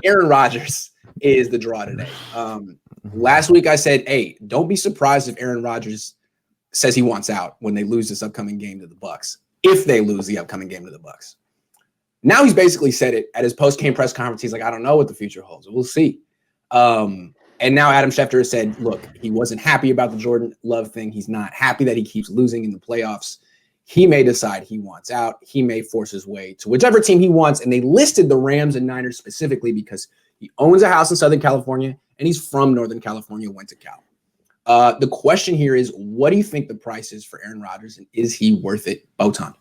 Aaron Rodgers is the draw today. Last week I said, hey, don't be surprised if Aaron Rodgers says he wants out when they lose this upcoming game to the Bucs. If they lose the upcoming game to the Bucs. Now he's basically said it at his post-game press conference. He's like, I don't know what the future holds. We'll see. And now Adam Schefter has said, look, he wasn't happy about the Jordan Love thing. He's not happy that he keeps losing in the playoffs. He may decide he wants out. He may force his way to whichever team he wants. And they listed the Rams and Niners specifically because he owns a house in Southern California and he's from Northern California, went to Cal. The question here is, what do you think the price is for Aaron Rodgers, and is he worth it, Botond?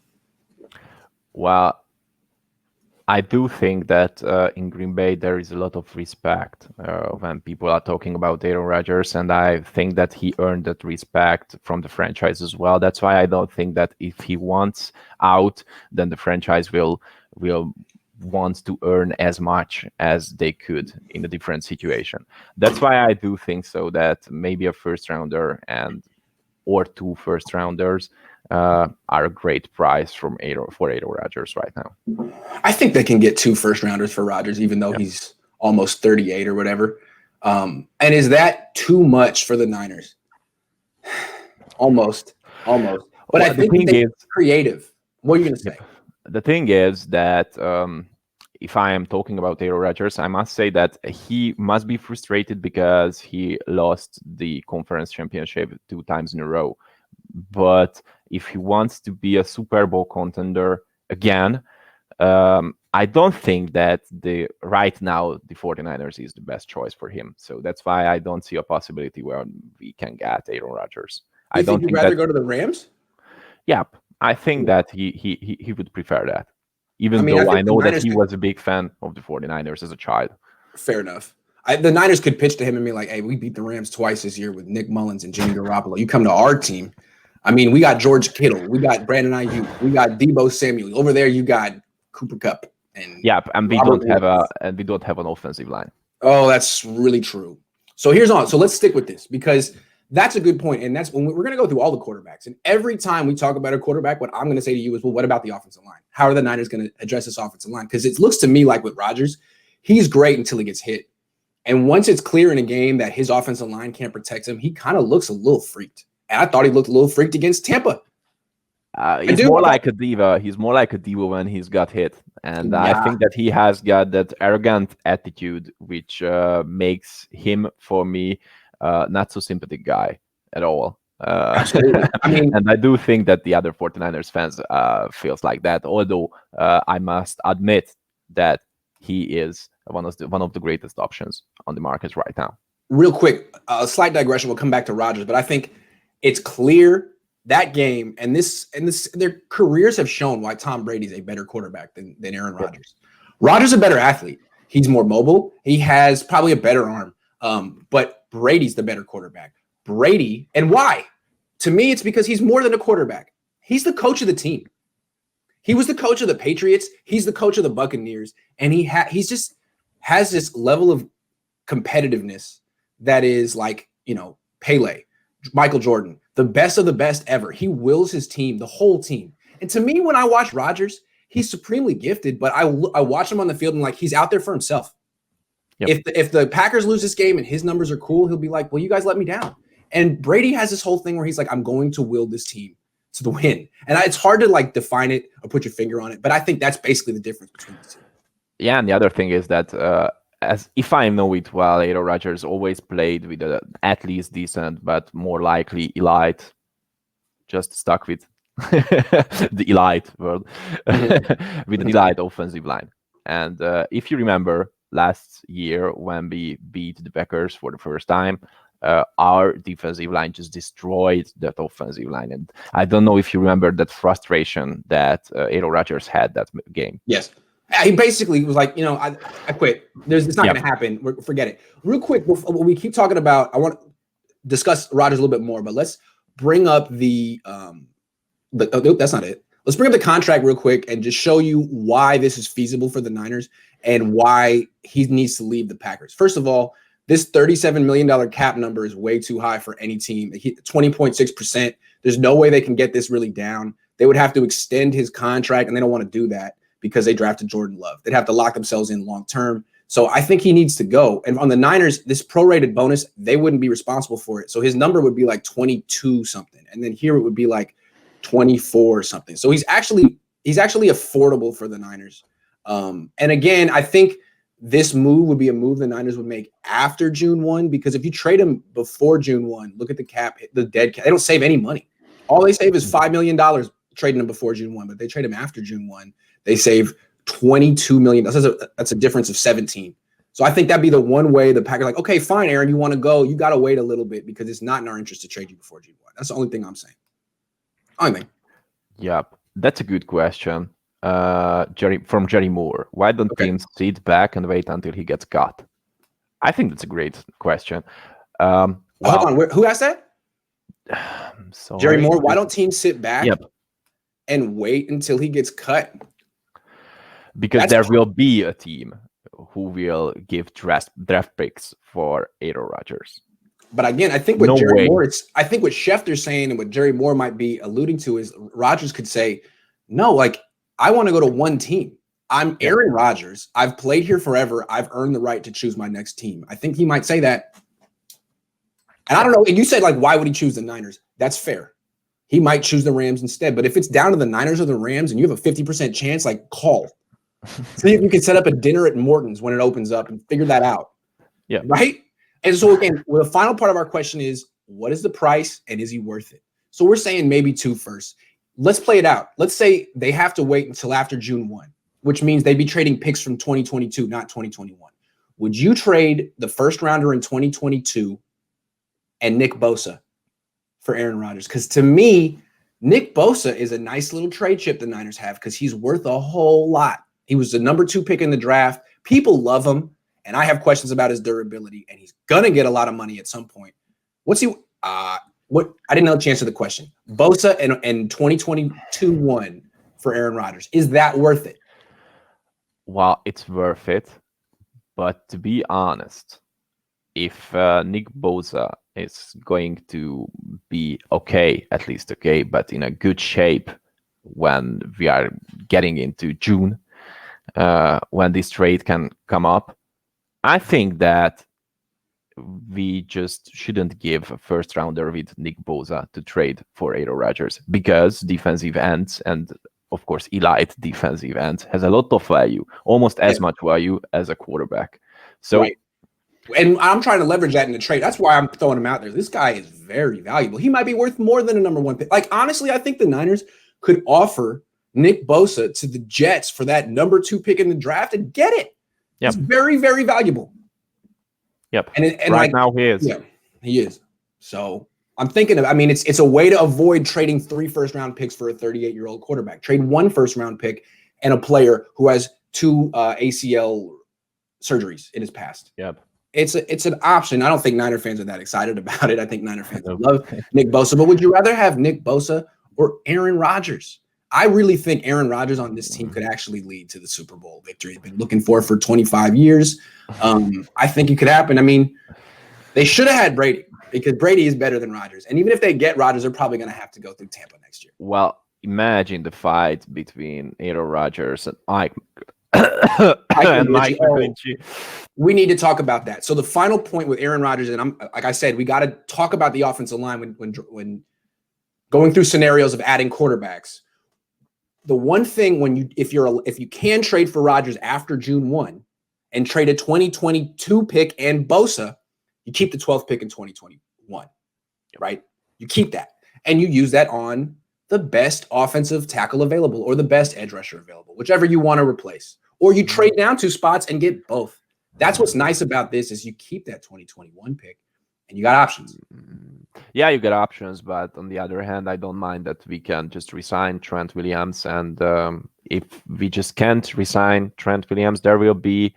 Well, I do think that in Green Bay there is a lot of respect when people are talking about Aaron Rodgers, and I think that he earned that respect from the franchise as well. That's why I don't think that if he wants out, then the franchise will want to earn as much as they could in a different situation. That's why I do think so that maybe a first rounder or 2 first rounders are a great price for Aaron Rodgers right now. I think they can get 2 first rounders for Rodgers, even though he's almost 38 or whatever. And is that too much for the Niners? Almost. But well, I think they're creative. What are you going to say? The thing is that if I am talking about Aaron Rodgers, I must say that he must be frustrated because he lost the conference championship 2 times in a row. But if he wants to be a Super Bowl contender again, I don't think that right now the 49ers is the best choice for him. So that's why I don't see a possibility where we can get Aaron Rodgers. I don't think you'd rather go to the Rams? Yeah, I think that he would prefer that. Even though I know that he was a big fan of the 49ers as a child. Fair enough. The Niners could pitch to him and be like, hey, we beat the Rams twice this year with Nick Mullins and Jimmy Garoppolo. You come to our team. I mean, we got George Kittle. We got Brandon Ayuk. We got Deebo Samuel. Over there, you got Cooper Kupp. And we don't have an offensive line. Oh, that's really true. So let's stick with this because that's a good point. And that's when we're going to go through all the quarterbacks. And every time we talk about a quarterback, what I'm going to say to you is, well, what about the offensive line? How are the Niners going to address this offensive line? Because it looks to me like with Rodgers, he's great until he gets hit. And once it's clear in a game that his offensive line can't protect him, he kind of looks a little freaked. And I thought he looked a little freaked against Tampa. He's more like a diva. He's more like a diva when he's got hit. And I think that he has got that arrogant attitude, which makes him, for me, not so sympathetic guy at all. Absolutely. And I do think that the other 49ers fans feels like that, although I must admit that he is one of the greatest options on the market right now. Real quick, a slight digression. We'll come back to Rodgers, but I think it's clear that game and their careers have shown why Tom Brady's a better quarterback than Aaron Rodgers. Rodgers is a better athlete. He's more mobile. He has probably a better arm. But Brady's the better quarterback. Brady, and why? To me, it's because he's more than a quarterback. He's the coach of the team. He was the coach of the Patriots. He's the coach of the Buccaneers. And he's just has this level of competitiveness that is like, Pele, Michael Jordan, the best of the best ever. He wills his team, the whole team. And to me, when I watch Rodgers, he's supremely gifted, but I watch him on the field and like he's out there for himself. Yep. If the Packers lose this game and his numbers are cool, he'll be like, well, you guys let me down. And Brady has this whole thing where he's like, I'm going to will this team to the win. And it's hard to like define it or put your finger on it, but I think that's basically the difference between the two. Yeah, and the other thing is that as if I know it well, Aaron Rodgers always played with at least decent, but more likely elite. Just stuck with the elite word, with an elite offensive line. And if you remember last year when we beat the Packers for the first time, our defensive line just destroyed that offensive line. And I don't know if you remember that frustration that Aaron Rodgers had that game. Yes. He basically was like, I quit. It's not going to happen. Forget it. Real quick, we keep talking about, I want to discuss Rodgers a little bit more, but let's bring up that's not it. Let's bring up the contract real quick and just show you why this is feasible for the Niners and why he needs to leave the Packers. First of all, this $37 million cap number is way too high for any team. 20.6%. There's no way they can get this really down. They would have to extend his contract, and they don't want to do that because they drafted Jordan Love. They'd have to lock themselves in long term. So I think he needs to go. And on the Niners, this prorated bonus, they wouldn't be responsible for it. So his number would be like 22 something. And then here it would be like 24 something. So he's actually affordable for the Niners. And again, I think this move would be a move the Niners would make after June 1, because if you trade him before June 1, look at the cap, the dead cap. They don't save any money. All they save is $5 million trading him before June 1, but they trade him after June 1. They save $22 million. That's a difference of 17. So I think that'd be the one way the Packers like, okay, fine, Aaron, you want to go. You got to wait a little bit because it's not in our interest to trade you before June 1. That's the only thing I'm saying. Only thing. Yep. That's a good question. Jerry Moore. Why don't teams sit back and wait until he gets cut? I think that's a great question. Hold on. Who asked that? Jerry Moore. Why don't teams sit back and wait until he gets cut? Because there will be a team who will give draft picks for Aaron Rodgers. But again, I think what I think what Schefter's saying and what Jerry Moore might be alluding to is Rodgers could say, no, like, I want to go to one team. I'm Aaron Rodgers. I've played here forever. I've earned the right to choose my next team. I think he might say that. And I don't know. And you said, like, why would he choose the Niners? That's fair. He might choose the Rams instead. But if it's down to the Niners or the Rams and you have a 50% chance, like, call. See if you can set up a dinner at Morton's when it opens up and figure that out. Yeah. Right? And so, again, the final part of our question is, what is the price and is he worth it? So we're saying maybe 2 first. Let's play it out. Let's say they have to wait until after June 1, which means they'd be trading picks from 2022, not 2021. Would you trade the first rounder in 2022 and Nick Bosa for Aaron Rodgers? Because to me, Nick Bosa is a nice little trade chip the Niners have because he's worth a whole lot. He was the number 2 pick in the draft. People love him, and I have questions about his durability, and he's going to get a lot of money at some point. What's he what I didn't know the chance of the question. Bosa and 2022 1 for Aaron Rodgers. Is that worth it? Well, it's worth it. But to be honest, if Nick Bosa is going to be at least okay, but in a good shape when we are getting into June, when this trade can come up, I think that we just shouldn't give a first rounder with Nick Bosa to trade for Aaron Rodgers, because defensive ends and of course elite defensive ends has a lot of value, almost as much value as a quarterback. So and I'm trying to leverage that in the trade. That's why I'm throwing him out there. This guy is very valuable. He might be worth more than a number 1 pick. Like, honestly, I think the Niners could offer Nick Bosa to the Jets for that number 2 pick in the draft and get it. It's very, very valuable. Yep. And right now he is. Yeah, he is. So I'm thinking it's a way to avoid trading 3 first-round picks for a 38-year-old quarterback. Trade 1 first-round pick and a player who has 2 ACL surgeries in his past. Yep. It's an option. I don't think Niner fans are that excited about it. I think Niner fans love Nick Bosa. But would you rather have Nick Bosa or Aaron Rodgers? I really think Aaron Rodgers on this team could actually lead to the Super Bowl victory he's been looking for 25 years. I think it could happen. I mean, they should have had Brady because Brady is better than Rodgers. And even if they get Rodgers, they're probably going to have to go through Tampa next year. Well, imagine the fight between Aaron Rodgers and Mike McGlinchey. We need to talk about that. So the final point with Aaron Rodgers, and like I said, we got to talk about the offensive line when going through scenarios of adding quarterbacks. The one thing if you can trade for Rodgers after June 1 and trade a 2022 pick and Bosa, you keep the 12th pick in 2021, right? You keep that and you use that on the best offensive tackle available or the best edge rusher available, whichever you want to replace, or you trade down 2 spots and get both. That's what's nice about this is you keep that 2021 pick and you got options. Yeah, you get options, but on the other hand, I don't mind that we can just resign Trent Williams. And if we just can't resign Trent Williams, there will be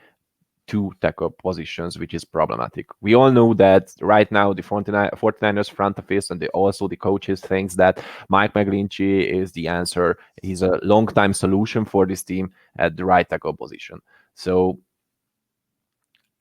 2 tackle positions, which is problematic. We all know that right now the 49ers front office and also the coaches thinks that Mike McGlinchey is the answer. He's a long-time solution for this team at the right tackle position. So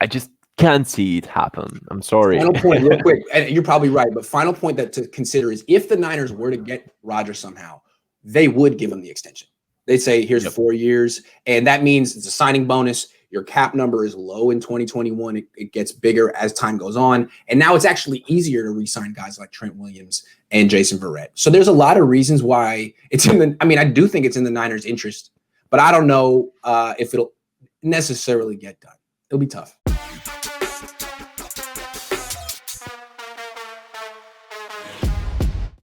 I just can't see it happen. I'm sorry. Final point, real quick, and you're probably right, but final point that to consider is if the Niners were to get Rodgers somehow, they would give him the extension. They'd say, here's 4 years, and that means it's a signing bonus. Your cap number is low in 2021. It gets bigger as time goes on. And now it's actually easier to re-sign guys like Trent Williams and Jason Verrett. So there's a lot of reasons why it's I do think it's in the Niners' interest, but I don't know if it'll necessarily get done. It'll be tough.